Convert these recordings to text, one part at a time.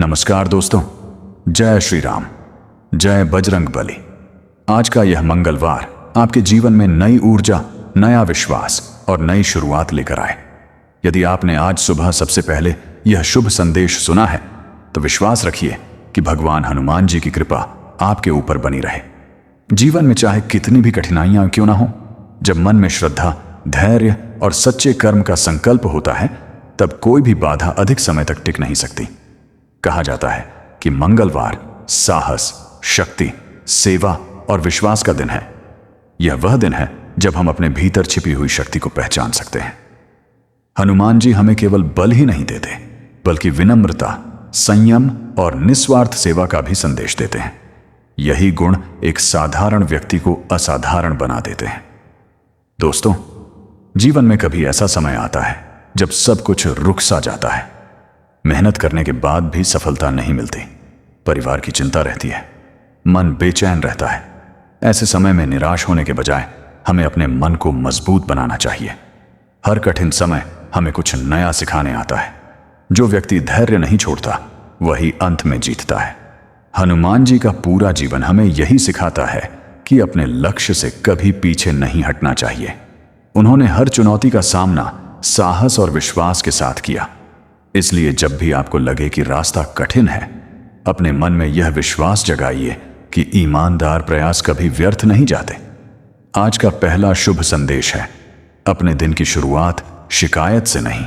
नमस्कार दोस्तों, जय श्री राम, जय बजरंग बली। आज का यह मंगलवार आपके जीवन में नई ऊर्जा, नया विश्वास और नई शुरुआत लेकर आए। यदि आपने आज सुबह सबसे पहले यह शुभ संदेश सुना है तो विश्वास रखिए कि भगवान हनुमान जी की कृपा आपके ऊपर बनी रहे। जीवन में चाहे कितनी भी कठिनाइयां क्यों ना हो, जब मन में श्रद्धा, धैर्य और सच्चे कर्म का संकल्प होता है तब कोई भी बाधा अधिक समय तक टिक नहीं सकती। कहा जाता है कि मंगलवार साहस, शक्ति, सेवा और विश्वास का दिन है। यह वह दिन है जब हम अपने भीतर छिपी हुई शक्ति को पहचान सकते हैं। हनुमान जी हमें केवल बल ही नहीं देते, बल्कि विनम्रता, संयम और निस्वार्थ सेवा का भी संदेश देते हैं। यही गुण एक साधारण व्यक्ति को असाधारण बना देते हैं। दोस्तों, जीवन में कभी ऐसा समय आता है जब सब कुछ रुक सा जाता है। मेहनत करने के बाद भी सफलता नहीं मिलती, परिवार की चिंता रहती है, मन बेचैन रहता है। ऐसे समय में निराश होने के बजाय हमें अपने मन को मजबूत बनाना चाहिए। हर कठिन समय हमें कुछ नया सिखाने आता है। जो व्यक्ति धैर्य नहीं छोड़ता वही अंत में जीतता है। हनुमान जी का पूरा जीवन हमें यही सिखाता है कि अपने लक्ष्य से कभी पीछे नहीं हटना चाहिए। उन्होंने हर चुनौती का सामना साहस और विश्वास के साथ किया। इसलिए जब भी आपको लगे कि रास्ता कठिन है, अपने मन में यह विश्वास जगाइए कि ईमानदार प्रयास कभी व्यर्थ नहीं जाते। आज का पहला शुभ संदेश है, अपने दिन की शुरुआत शिकायत से नहीं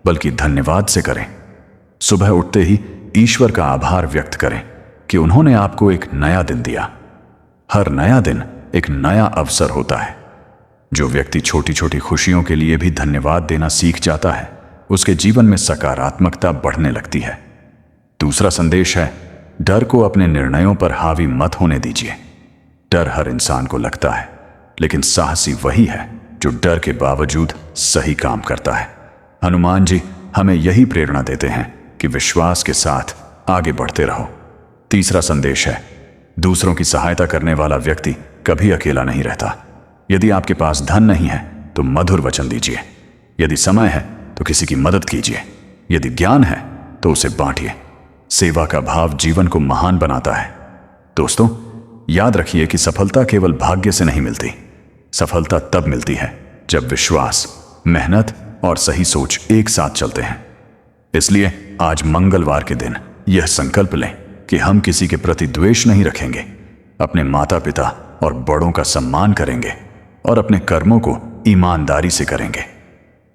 बल्कि धन्यवाद से करें। सुबह उठते ही ईश्वर का आभार व्यक्त करें कि उन्होंने आपको एक नया दिन दिया। हर नया दिन एक नया अवसर होता है। जो व्यक्ति छोटी छोटी खुशियों के लिए भी धन्यवाद देना सीख जाता है, उसके जीवन में सकारात्मकता बढ़ने लगती है। दूसरा संदेश है, डर को अपने निर्णयों पर हावी मत होने दीजिए। डर हर इंसान को लगता है, लेकिन साहसी वही है जो डर के बावजूद सही काम करता है। हनुमान जी हमें यही प्रेरणा देते हैं कि विश्वास के साथ आगे बढ़ते रहो। तीसरा संदेश है, दूसरों की सहायता करने वाला व्यक्ति कभी अकेला नहीं रहता। यदि आपके पास धन नहीं है तो मधुर वचन दीजिए। यदि समय है तो किसी की मदद कीजिए। यदि ज्ञान है तो उसे बांटिए। सेवा का भाव जीवन को महान बनाता है। दोस्तों, याद रखिए कि सफलता केवल भाग्य से नहीं मिलती। सफलता तब मिलती है जब विश्वास, मेहनत और सही सोच एक साथ चलते हैं। इसलिए आज मंगलवार के दिन यह संकल्प लें कि हम किसी के प्रति द्वेष नहीं रखेंगे, अपने माता पिता और बड़ों का सम्मान करेंगे और अपने कर्मों को ईमानदारी से करेंगे।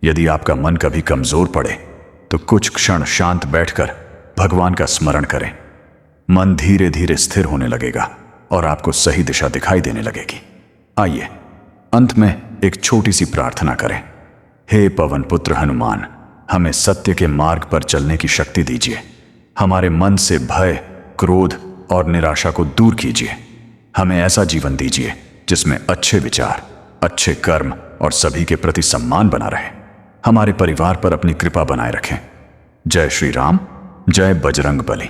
यदि आपका मन कभी कमजोर पड़े तो कुछ क्षण शांत बैठकर भगवान का स्मरण करें। मन धीरे धीरे स्थिर होने लगेगा और आपको सही दिशा दिखाई देने लगेगी। आइए अंत में एक छोटी सी प्रार्थना करें। हे पवन पुत्र हनुमान, हमें सत्य के मार्ग पर चलने की शक्ति दीजिए। हमारे मन से भय, क्रोध और निराशा को दूर कीजिए। हमें ऐसा जीवन दीजिए जिसमें अच्छे विचार, अच्छे कर्म और सभी के प्रति सम्मान बना रहे। हमारे परिवार पर अपनी कृपा बनाए रखें। जय श्री राम, जय बजरंग बली।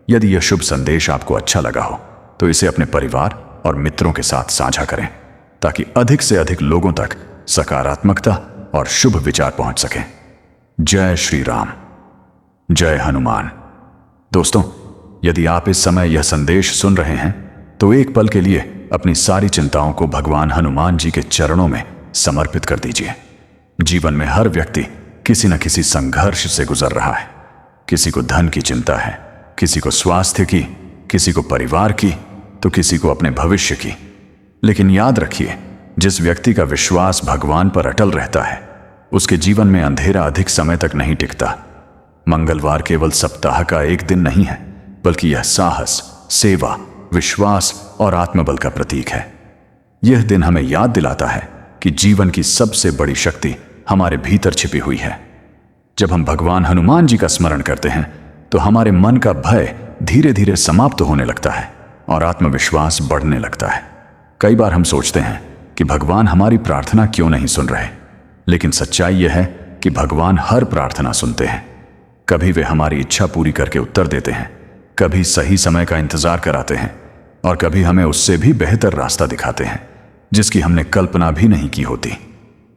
यदि यह शुभ संदेश आपको अच्छा लगा हो तो इसे अपने परिवार और मित्रों के साथ साझा करें ताकि अधिक से अधिक लोगों तक सकारात्मकता और शुभ विचार पहुंच सकें। जय श्री राम, जय हनुमान। दोस्तों, यदि आप इस समय यह संदेश सुन रहे हैं तो एक पल के लिए अपनी सारी चिंताओं को भगवान हनुमान जी के चरणों में समर्पित कर दीजिए। जीवन में हर व्यक्ति किसी न किसी संघर्ष से गुजर रहा है। किसी को धन की चिंता है, किसी को स्वास्थ्य की, किसी को परिवार की, तो किसी को अपने भविष्य की। लेकिन याद रखिए, जिस व्यक्ति का विश्वास भगवान पर अटल रहता है उसके जीवन में अंधेरा अधिक समय तक नहीं टिकता। मंगलवार केवल सप्ताह का एक दिन नहीं है, बल्कि यह साहस, सेवा, विश्वास और आत्मबल का प्रतीक है। यह दिन हमें याद दिलाता है कि जीवन की सबसे बड़ी शक्ति हमारे भीतर छिपी हुई है। जब हम भगवान हनुमान जी का स्मरण करते हैं तो हमारे मन का भय धीरे धीरे समाप्त होने लगता है और आत्मविश्वास बढ़ने लगता है। कई बार हम सोचते हैं कि भगवान हमारी प्रार्थना क्यों नहीं सुन रहे, लेकिन सच्चाई यह है कि भगवान हर प्रार्थना सुनते हैं। कभी वे हमारी इच्छा पूरी करके उत्तर देते हैं, कभी सही समय का इंतजार कराते हैं और कभी हमें उससे भी बेहतर रास्ता दिखाते हैं जिसकी हमने कल्पना भी नहीं की होती।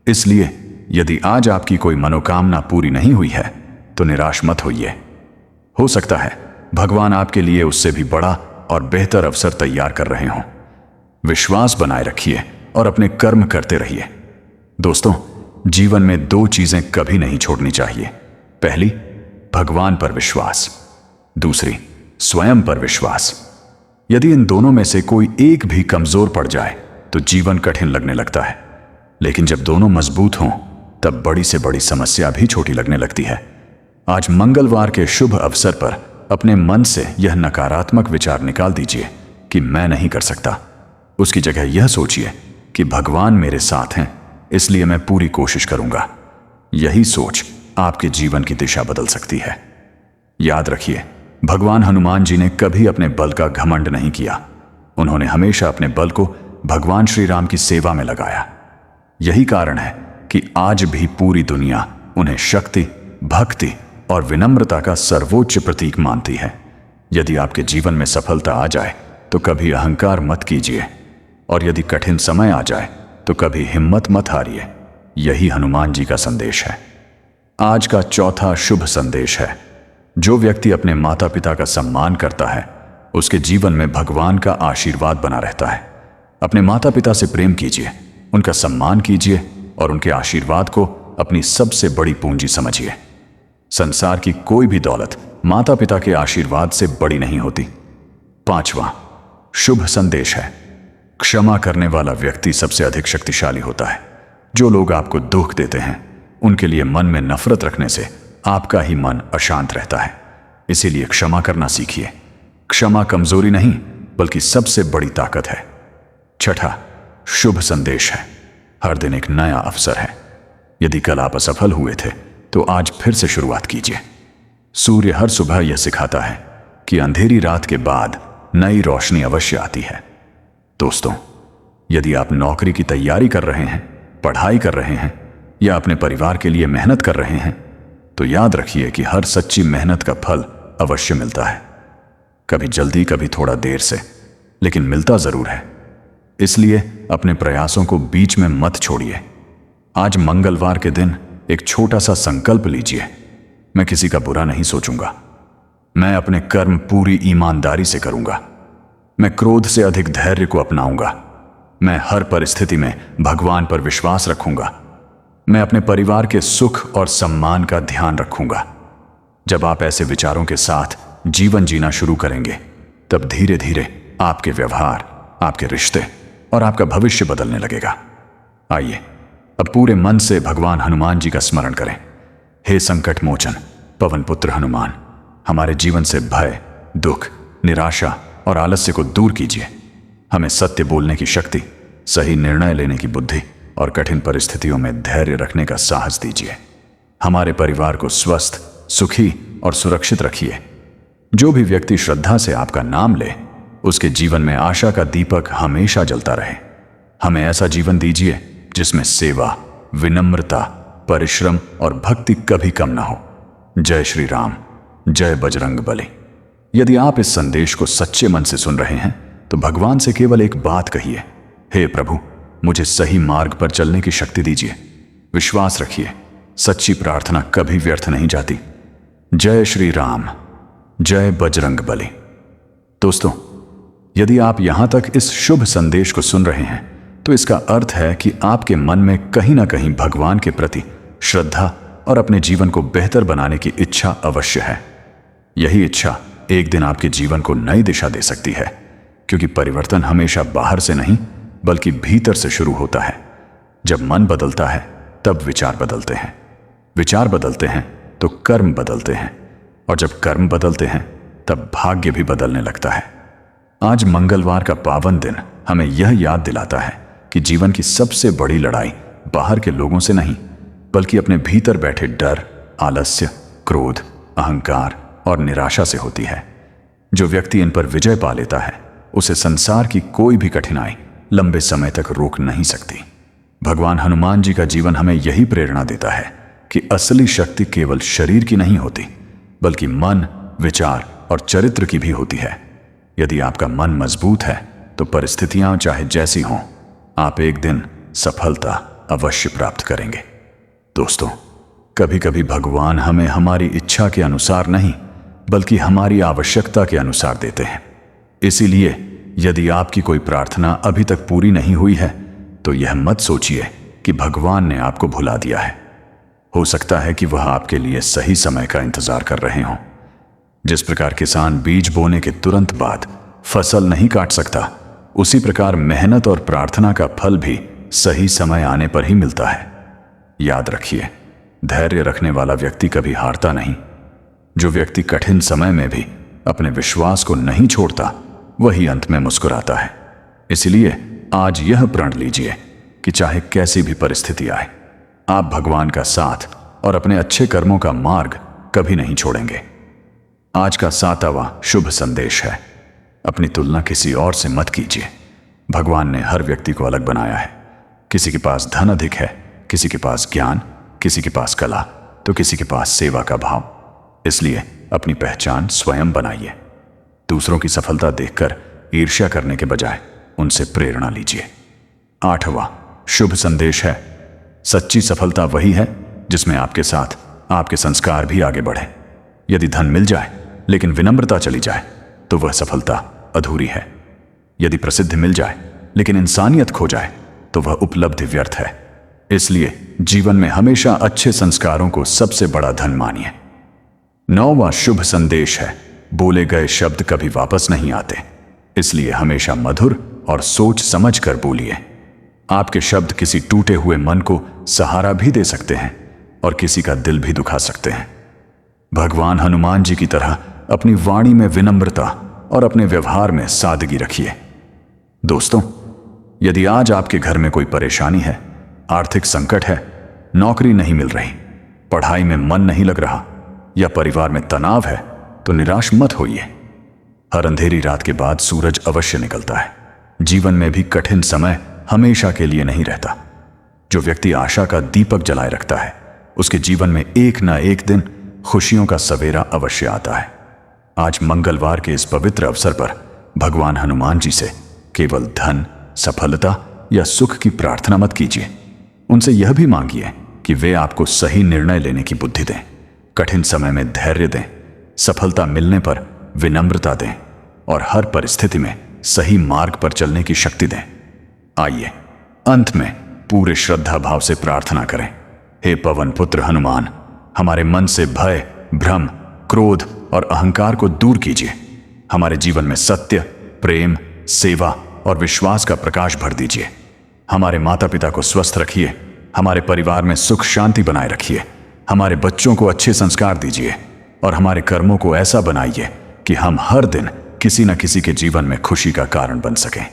इसलिए यदि आज आपकी कोई मनोकामना पूरी नहीं हुई है तो निराश मत होइए। हो सकता है भगवान आपके लिए उससे भी बड़ा और बेहतर अवसर तैयार कर रहे हों। विश्वास बनाए रखिए और अपने कर्म करते रहिए। दोस्तों, जीवन में दो चीजें कभी नहीं छोड़नी चाहिए। पहली, भगवान पर विश्वास। दूसरी, स्वयं पर विश्वास। यदि इन दोनों में से कोई एक भी कमजोर पड़ जाए तो जीवन कठिन लगने लगता है, लेकिन जब दोनों मजबूत हों तब बड़ी से बड़ी समस्या भी छोटी लगने लगती है। आज मंगलवार के शुभ अवसर पर अपने मन से यह नकारात्मक विचार निकाल दीजिए कि मैं नहीं कर सकता। उसकी जगह यह सोचिए कि भगवान मेरे साथ हैं, इसलिए मैं पूरी कोशिश करूंगा। यही सोच आपके जीवन की दिशा बदल सकती है। याद रखिए, भगवान हनुमान जी ने कभी अपने बल का घमंड नहीं किया। उन्होंने हमेशा अपने बल को भगवान श्री राम की सेवा में लगाया। यही कारण है कि आज भी पूरी दुनिया उन्हें शक्ति, भक्ति और विनम्रता का सर्वोच्च प्रतीक मानती है। यदि आपके जीवन में सफलता आ जाए तो कभी अहंकार मत कीजिए, और यदि कठिन समय आ जाए तो कभी हिम्मत मत हारिए। यही हनुमान जी का संदेश है। आज का चौथा शुभ संदेश है, जो व्यक्ति अपने माता पिता का सम्मान करता है उसके जीवन में भगवान का आशीर्वाद बना रहता है। अपने माता पिता से प्रेम कीजिए, उनका सम्मान कीजिए और उनके आशीर्वाद को अपनी सबसे बड़ी पूंजी समझिए। संसार की कोई भी दौलत माता पिता के आशीर्वाद से बड़ी नहीं होती। पांचवा शुभ संदेश है, क्षमा करने वाला व्यक्ति सबसे अधिक शक्तिशाली होता है। जो लोग आपको दुख देते हैं उनके लिए मन में नफरत रखने से आपका ही मन अशांत रहता है। इसीलिए क्षमा करना सीखिए। क्षमा कमजोरी नहीं बल्कि सबसे बड़ी ताकत है। छठा शुभ संदेश है, हर दिन एक नया अवसर है। यदि कल आप असफल हुए थे तो आज फिर से शुरुआत कीजिए। सूर्य हर सुबह यह सिखाता है कि अंधेरी रात के बाद नई रोशनी अवश्य आती है। दोस्तों, यदि आप नौकरी की तैयारी कर रहे हैं, पढ़ाई कर रहे हैं या अपने परिवार के लिए मेहनत कर रहे हैं तो याद रखिए कि हर सच्ची मेहनत का फल अवश्य मिलता है। कभी जल्दी, कभी थोड़ा देर से, लेकिन मिलता जरूर है। इसलिए अपने प्रयासों को बीच में मत छोड़िए। आज मंगलवार के दिन एक छोटा सा संकल्प लीजिए, मैं किसी का बुरा नहीं सोचूंगा। मैं अपने कर्म पूरी ईमानदारी से करूंगा। मैं क्रोध से अधिक धैर्य को अपनाऊंगा। मैं हर परिस्थिति में भगवान पर विश्वास रखूंगा। मैं अपने परिवार के सुख और सम्मान का ध्यान रखूंगा। जब आप ऐसे विचारों के साथ जीवन जीना शुरू करेंगे तब धीरे धीरे आपके व्यवहार, आपके रिश्ते और आपका भविष्य बदलने लगेगा। आइए अब पूरे मन से भगवान हनुमान जी का स्मरण करें। हे संकट मोचन पवन पुत्र हनुमान, हमारे जीवन से भय, दुख, निराशा और आलस्य को दूर कीजिए। हमें सत्य बोलने की शक्ति, सही निर्णय लेने की बुद्धि और कठिन परिस्थितियों में धैर्य रखने का साहस दीजिए। हमारे परिवार को स्वस्थ, सुखी और सुरक्षित रखिए। जो भी व्यक्ति श्रद्धा से आपका नाम ले उसके जीवन में आशा का दीपक हमेशा जलता रहे। हमें ऐसा जीवन दीजिए जिसमें सेवा, विनम्रता, परिश्रम और भक्ति कभी कम ना हो। जय श्री राम, जय बजरंग बली। यदि आप इस संदेश को सच्चे मन से सुन रहे हैं तो भगवान से केवल एक बात कहिए, हे प्रभु, मुझे सही मार्ग पर चलने की शक्ति दीजिए। विश्वास रखिए, सच्ची प्रार्थना कभी व्यर्थ नहीं जाती। जय श्री राम, जय बजरंग बली। दोस्तों, यदि आप यहां तक इस शुभ संदेश को सुन रहे हैं तो इसका अर्थ है कि आपके मन में कहीं ना कहीं भगवान के प्रति श्रद्धा और अपने जीवन को बेहतर बनाने की इच्छा अवश्य है। यही इच्छा एक दिन आपके जीवन को नई दिशा दे सकती है, क्योंकि परिवर्तन हमेशा बाहर से नहीं बल्कि भीतर से शुरू होता है। जब मन बदलता है तब विचार बदलते हैं, विचार बदलते हैं तो कर्म बदलते हैं, और जब कर्म बदलते हैं तब भाग्य भी बदलने लगता है। आज मंगलवार का पावन दिन हमें यह याद दिलाता है कि जीवन की सबसे बड़ी लड़ाई बाहर के लोगों से नहीं बल्कि अपने भीतर बैठे डर, आलस्य, क्रोध, अहंकार और निराशा से होती है। जो व्यक्ति इन पर विजय पा लेता है उसे संसार की कोई भी कठिनाई लंबे समय तक रोक नहीं सकती। भगवान हनुमान जी का जीवन हमें यही प्रेरणा देता है कि असली शक्ति केवल शरीर की नहीं होती बल्कि मन, विचार और चरित्र की भी होती है। यदि आपका मन मजबूत है तो परिस्थितियां चाहे जैसी हों, आप एक दिन सफलता अवश्य प्राप्त करेंगे। दोस्तों, कभी कभी भगवान हमें हमारी इच्छा के अनुसार नहीं बल्कि हमारी आवश्यकता के अनुसार देते हैं। इसीलिए यदि आपकी कोई प्रार्थना अभी तक पूरी नहीं हुई है तो यह मत सोचिए कि भगवान ने आपको भुला दिया है। हो सकता है कि वह आपके लिए सही समय का इंतजार कर रहे हों। जिस प्रकार किसान बीज बोने के तुरंत बाद फसल नहीं काट सकता, उसी प्रकार मेहनत और प्रार्थना का फल भी सही समय आने पर ही मिलता है। याद रखिए, धैर्य रखने वाला व्यक्ति कभी हारता नहीं। जो व्यक्ति कठिन समय में भी अपने विश्वास को नहीं छोड़ता, वही अंत में मुस्कुराता है। इसलिए आज यह प्रण लीजिए कि चाहे कैसी भी परिस्थिति आए, आप भगवान का साथ और अपने अच्छे कर्मों का मार्ग कभी नहीं छोड़ेंगे। आज का 7वां शुभ संदेश है, अपनी तुलना किसी और से मत कीजिए। भगवान ने हर व्यक्ति को अलग बनाया है। किसी के पास धन अधिक है, किसी के पास ज्ञान, किसी के पास कला, तो किसी के पास सेवा का भाव। इसलिए अपनी पहचान स्वयं बनाइए। दूसरों की सफलता देखकर ईर्ष्या करने के बजाय उनसे प्रेरणा लीजिए। 8वां शुभ संदेश है, सच्ची सफलता वही है जिसमें आपके साथ आपके संस्कार भी आगे बढ़े। यदि धन मिल जाए लेकिन विनम्रता चली जाए तो वह सफलता अधूरी है। यदि प्रसिद्धि मिल जाए लेकिन इंसानियत खो जाए तो वह उपलब्धि व्यर्थ है। इसलिए जीवन में हमेशा अच्छे संस्कारों को सबसे बड़ा धन मानिए। 9वां शुभ संदेश है, बोले गए शब्द कभी वापस नहीं आते, इसलिए हमेशा मधुर और सोच समझ कर बोलिए। आपके शब्द किसी टूटे हुए मन को सहारा भी दे सकते हैं और किसी का दिल भी दुखा सकते हैं। भगवान हनुमान जी की तरह अपनी वाणी में विनम्रता और अपने व्यवहार में सादगी रखिए। दोस्तों, यदि आज आपके घर में कोई परेशानी है, आर्थिक संकट है, नौकरी नहीं मिल रही, पढ़ाई में मन नहीं लग रहा या परिवार में तनाव है, तो निराश मत होइए। हर अंधेरी रात के बाद सूरज अवश्य निकलता है। जीवन में भी कठिन समय हमेशा के लिए नहीं रहता। जो व्यक्ति आशा का दीपक जलाए रखता है, उसके जीवन में एक ना एक दिन खुशियों का सवेरा अवश्य आता है। आज मंगलवार के इस पवित्र अवसर पर भगवान हनुमान जी से केवल धन, सफलता या सुख की प्रार्थना मत कीजिए। उनसे यह भी मांगिए कि वे आपको सही निर्णय लेने की बुद्धि दें, कठिन समय में धैर्य दें, सफलता मिलने पर विनम्रता दें और हर परिस्थिति में सही मार्ग पर चलने की शक्ति दें। आइए अंत में पूरे श्रद्धा भाव से प्रार्थना करें। हे पवन पुत्र हनुमान, हमारे मन से भय, भ्रम, क्रोध और अहंकार को दूर कीजिए। हमारे जीवन में सत्य, प्रेम, सेवा और विश्वास का प्रकाश भर दीजिए। हमारे माता पिता को स्वस्थ रखिए, हमारे परिवार में सुख शांति बनाए रखिए, हमारे बच्चों को अच्छे संस्कार दीजिए और हमारे कर्मों को ऐसा बनाइए कि हम हर दिन किसी न किसी के जीवन में खुशी का कारण बन सकें।